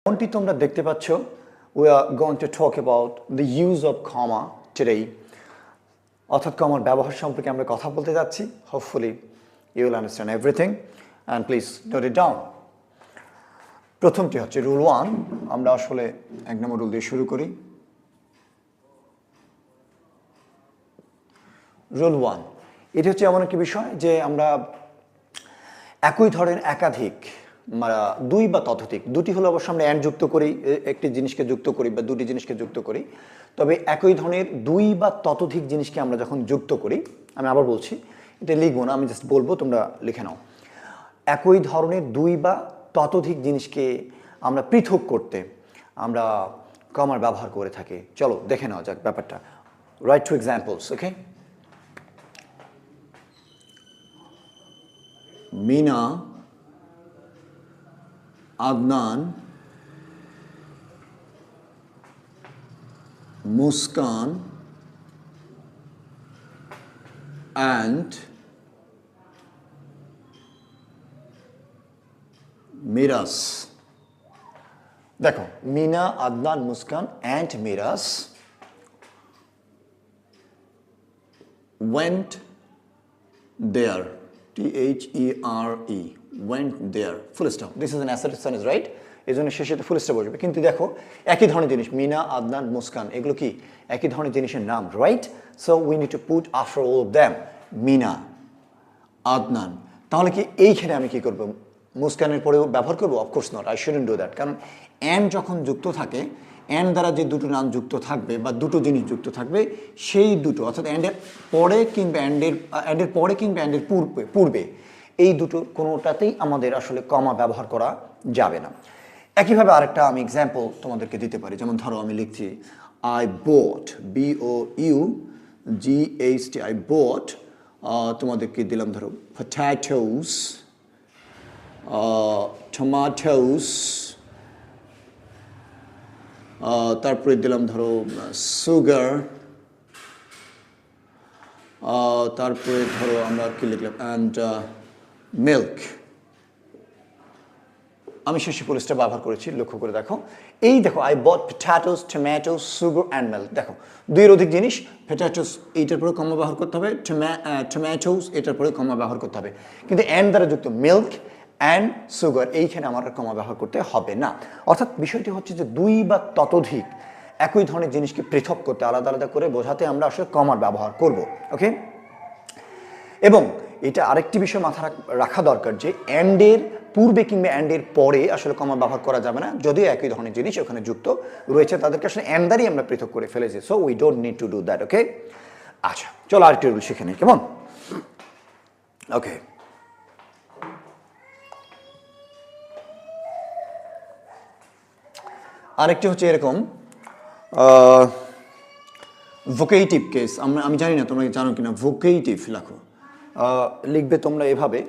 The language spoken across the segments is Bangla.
যেমনটি তোমরা দেখতে পাচ্ছ, we are going to talk about the use of comma today. অর্থাৎ কমার ব্যবহার সম্পর্কে আমরা কথা বলতে যাচ্ছি. Hopefully you will understand everything and please note it down. প্রথমটি হচ্ছে রুল 1. আমরা আসলে এক নম্বর রুল দিয়ে শুরু করি. রুল 1, এটি হচ্ছে এমন একটি বিষয় যে আমরা একই ধরনের একাধিক দুই বা ততোধিক, দুটি হলো অবশ্য আমরা অ্যান্ড যুক্ত করি, একটি জিনিসকে যুক্ত করি বা দুটি জিনিসকে যুক্ত করি, তবে একই ধরনের দুই বা ততোধিক জিনিসকে আমরা যখন যুক্ত করি, আমি আবার বলছি, এটা লিখবো না, আমি জাস্ট বলবো, তোমরা লিখে নাও. একই ধরনের দুই বা ততোধিক জিনিসকে আমরা পৃথক করতে আমরা কমার ব্যবহার করে থাকি. চলো দেখে নেওয়া যাক ব্যাপারটা. Write two examples. Okay, Mina, Adnan, Muskan and Miraj. দেখো, Mina, Adnan, Muskan and Miraj went there. T-H-E-R-E, went there, full stop. This is an assertive sentence, right? এই জন্য শেষে তো ফুল স্টপ বসবে. কিন্তু দেখো, একই ধরনের জিনিস, মিনা, আদনান, মুস্কান, এগুলো কি একই ধরনের জিনিসের নাম, right? So we need to put after all of them Mina, Adnan. তাহলে কি এইখানে আমি কি করব? মুস্কানের পরেও ব্যবহার করবো? Of course not, I shouldn't do that. কারণ অ্যান্ড যখন যুক্ত থাকে, অ্যান্ড দ্বারা যে দুটো নাম যুক্ত থাকবে বা দুটো জিনিস যুক্ত থাকবে, সেই দুটো অর্থাৎ অ্যান্ডের পরে কিংবা অ্যান্ডের পরে কিংবা অ্যান্ডের পূর্বে এই দুটো কোনোটাতেই আমাদের আসলে কমা ব্যবহার করা যাবে না. একইভাবে আরেকটা আমি এক্সাম্পল তোমাদেরকে দিতে পারি. যেমন ধরো আমি লিখছি I boat, BOUGHT, I boat. তোমাদেরকে দিলাম ধরো পটেটোস, টমাটোস, তারপরে দিলাম ধরো সুগার, তারপরে ধরো আমরা কি লিখলাম অ্যান্ড মিল্ক. আমি শেষে পুলিশটা ব্যবহার করেছি, লক্ষ্য করে দেখো. এই দেখো, I bought potatoes, tomatoes, sugar and milk. দেখো, দুইয়ের অধিক জিনিস. পটেটোস এইটার পরে কমা ব্যবহার করতে হবে, টমেটোস এটার পরে কমা ব্যবহার করতে হবে, কিন্তু অ্যান্ড দ্বারা যুক্ত মিল্ক অ্যান্ড সুগার এইখানে আমার কমা ব্যবহার করতে হবে না. অর্থাৎ বিষয়টি হচ্ছে যে দুই বা ততোধিক একই ধরনের জিনিসকে পৃথক করতে, আলাদা আলাদা করে বোঝাতে আমরা আসলে কমার ব্যবহার করব. ওকে, এবং এটা আরেকটি বিষয় মাথা রাখা দরকার যে অ্যান্ডের পূর্বে কিংবা অ্যান্ডের পরে আসলে কমা ব্যবহার করা যাবে না, যদিও একই ধরনের জিনিস ওখানে যুক্ত রয়েছে, তাদেরকে আসলে অ্যান্ড দ্বারাই আমরা পৃথক করে ফেলেছি. So we don't need to do that. Okay, আচ্ছা চলো আরেকটি রুল শিখে নিই, কেমন? ওকে, আরেকটি হচ্ছে এরকম ভোকেটিভ কেস. আমি জানি না তোমরা জানো কিনা, ভোকেটিভ লেখো, লিখবে তোমরা এভাবে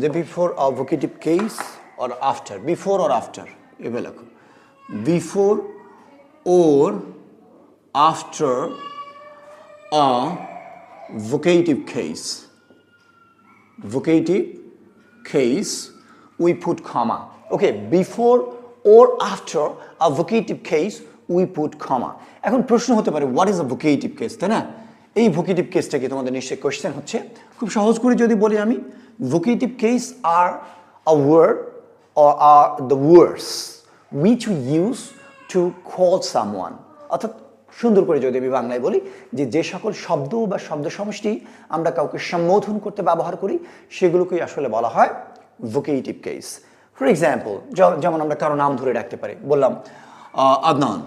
যে before a vocative case or after, before or after এভাবে লেখো, before or after a vocative case. Vocative case we put comma. Okay, before or after a vocative case we put comma. এখন প্রশ্ন হতে পারে what is a vocative case, তাই না? এই vocative কেসটা কি তোমাদের নিশ্চয়ই কোশ্চেন হচ্ছে. খুব সহজ করে যদি বলি আমি, vocative case are a word or are the words which we use to call someone. অর্থাৎ সুন্দর করে যদি আমি বাংলায় বলি যে সকল শব্দ বা শব্দ সমষ্টি আমরা কাউকে সম্বোধন করতে ব্যবহার করি, সেগুলোকেই আসলে বলা হয় vocative case. ফর এক্সাম্পল, যেমন আমরা কারো নাম ধরে রাখতে পারি, বললাম আদনান,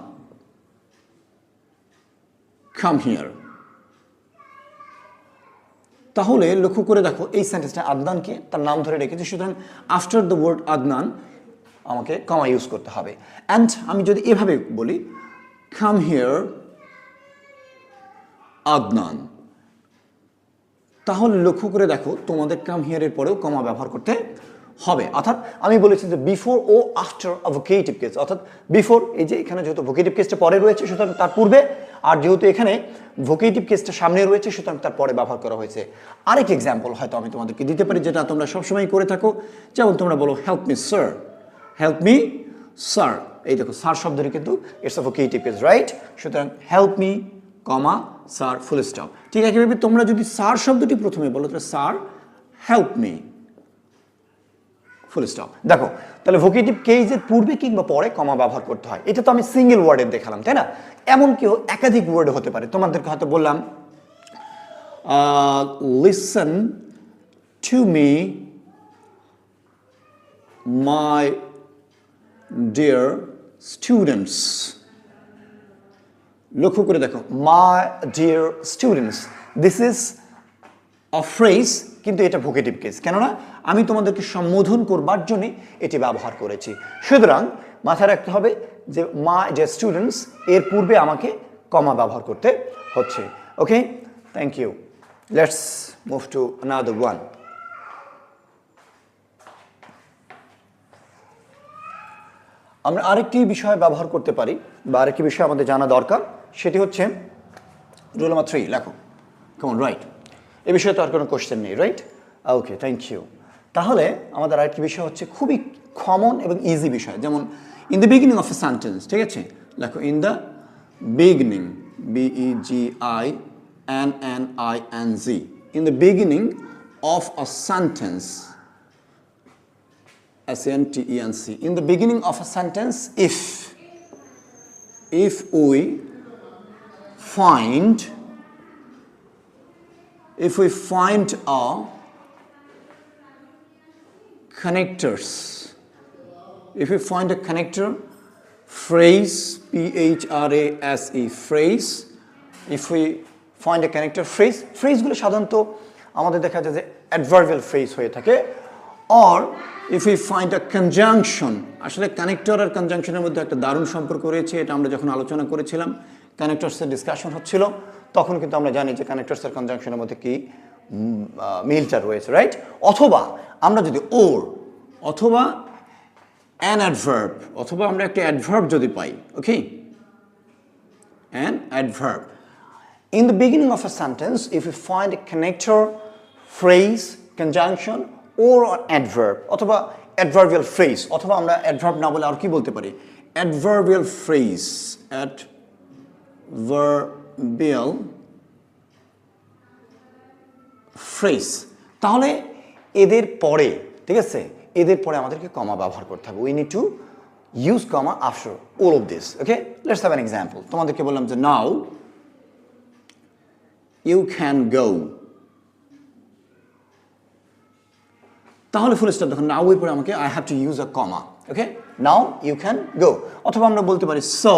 কাম হিয়ার. তাহলে লক্ষ্য করে দেখো, এই সেন্টেন্সটা আদনানকে তার নাম ধরে রেখেছে, সুতরাং আফটার দ্য ওয়ার্ড আদনান আমাকে কমা ইউজ করতে হবে. অ্যান্ড আমি যদি এভাবে বলি কাম হিয়ার আদনান, তাহলে লক্ষ্য করে দেখো তোমাদের কাম হিয়ারের পরেও কমা ব্যবহার করতে হবে. অর্থাৎ আমি বলেছি যে বিফোর ও আফটার আ ভোকেটিভ কেস, অর্থাৎ বিফোর, এই যে এখানে যেহেতু ভোকেটিভ কেসটা পরে রয়েছে সুতরাং তার পূর্বে, আর যেহেতু এখানে ভোকেটিভ কেসটা সামনে রয়েছে সুতরাং তার পরে ব্যবহার করা হয়েছে. আরেক এক্সাম্পল হয়তো আমি তোমাদেরকে দিতে পারি, যেটা তোমরা সবসময় করে থাকো. যেমন তোমরা বলো help me sir, help me sir, এই দেখো স্যার শব্দটি কিন্তু it's a vocative case, right? সুতরাং হেল্প মি, কমা, স্যার, ফুল স্টপ। ঠিক একইভাবে তোমরা যদি স্যার শব্দটি প্রথমে বলো তাহলে sir help me, full stop. দেখো তাহলে ভোকেটিভ কেসের পূর্বে কিংবা পরে কমা ব্যবহার করতে হয়। এটা তো আমি সিঙ্গেল ওয়ার্ডের দেখালাম, তাই না? এমন কেউ একাধিক ওয়ার্ড হতে পারে। তোমাদেরকে হয়তো বললাম listen to me my dear students. লক্ষ্য করে দেখো, my dear students, this is a phrase, কিন্তু এটা ভোকেটিভ কেস। কেননা আমি তোমাদেরকে সম্বোধন করবার জন্য এটি ব্যবহার করেছি। সুতরাং মাথায় রাখতে হবে যে মাই ডিয়ার স্টুডেন্টস এর পূর্বে আমাকে কমা ব্যবহার করতে হচ্ছে। Okay, thank you. Let's move to another one. আমরা আরেকটি বিষয় ব্যবহার করতে পারি বা আরেকটি বিষয় আমাদের জানা দরকার, সেটি হচ্ছে রুল নাম্বার 3 লেখো। কেমন, রাইট? এই বিষয়ে তো আর কোনো কোশ্চেন নেই, রাইট? Okay, thank you. তাহলে আমাদের আরেকটি বিষয় হচ্ছে খুবই কমন এবং ইজি বিষয়, যেমন in the beginning of a sentence. ঠিক আছে, লেখো in the beginning, BEGINNING, in the beginning of a sentence, SENTENCE, in the beginning of a sentence, if we find a connectors, if we find a connector phrase, PHRASE, phrase, if we find a connector phrase, phrase-গুলো সাধারণত আমাদের দেখা যায় যে adverbial phrase হয়ে থাকে, or if we find a conjunction, আসলে কানেক্টর আর কনজাংশনের মধ্যে একটা দারুণ সম্পর্ক রয়েছে। এটা আমরা যখন আলোচনা করেছিলাম, কানেক্টরসের ডিসকাশন হচ্ছিল, তখন কিন্তু আমরা জানি যে কানেক্টরস আর কনজাংশনের মধ্যে কি মিলটা রয়েছে, রাইট? অথবা আমরা যদি ওর অথবা অ্যান অ্যাডভার্ব, অথবা আমরা একটা অ্যাডভার্ব যদি পাই, okay, an adverb in the beginning of a sentence, if we find a connector, phrase, conjunction or an adverb, অথবা adverbial phrase, অথবা আমরা adverb না বলে আর কি বলতে পারি, adverbial phrase, adverbial phrase, তাহলে এদের পরে, ঠিক আছে, এদের পরে আমাদেরকে কমা ব্যবহার করতে হবে। we need to use comma after all of this. Okay, let's have an example. তোমাদেরকে বললাম যে now you can go, তাহলে ফুল স্টপ। দেখুন নাও এর পরে আমাকে I have to use a comma. Okay, now you can go, অথবা আমরা বলতে পারি so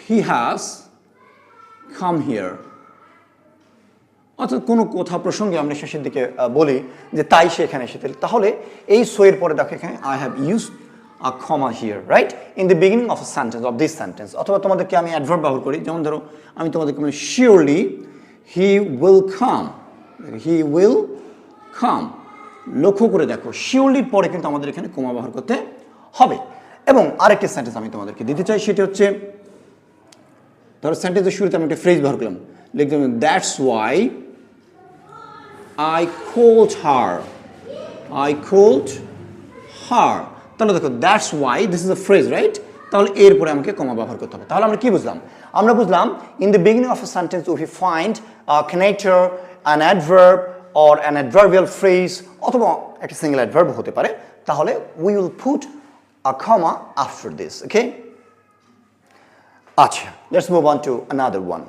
he has come here, অর্থাৎ কোনো কথা প্রসঙ্গে আমরা শেষের দিকে বলি যে তাই সে এখানে এসেছে, তাহলে এই সো এর পরে দেখো এখানে I have used a comma here, right, in the beginning of a sentence, of this sentence. অথবা তোমাদেরকে আমি অ্যাডভার্ব ব্যবহার করি, যেমন ধরো আমি তোমাদেরকে বলি surely he will come, he will come। লক্ষ্য করে দেখো শিওরলির পরে কিন্তু আমাদের এখানে কমা ব্যবহার করতে হবে। এবং আরেকটি সেন্টেন্স আমি তোমাদেরকে দিতে চাই, সেটা হচ্ছে ধরো সেন্টেন্সের শুরুতে আমি একটা ফ্রেজ ব্যবহার করলাম, লিখলাম that's why I called her, I called her। তাহলে দেখো that's why, this is a phrase, right? তাহলে এরপরে আমাকে কমা ব্যবহার করতে হবে। তাহলে আমরা কি বুঝলাম? আমরা বুঝলাম in the beginning of a sentence if you find a connector, an adverb or an adverbial phrase, অথবা একটা সিঙ্গেল অ্যাডভার্ব হতে পারে, তাহলে we will put a comma after this. Okay, আচ্ছা, let's move on to another one.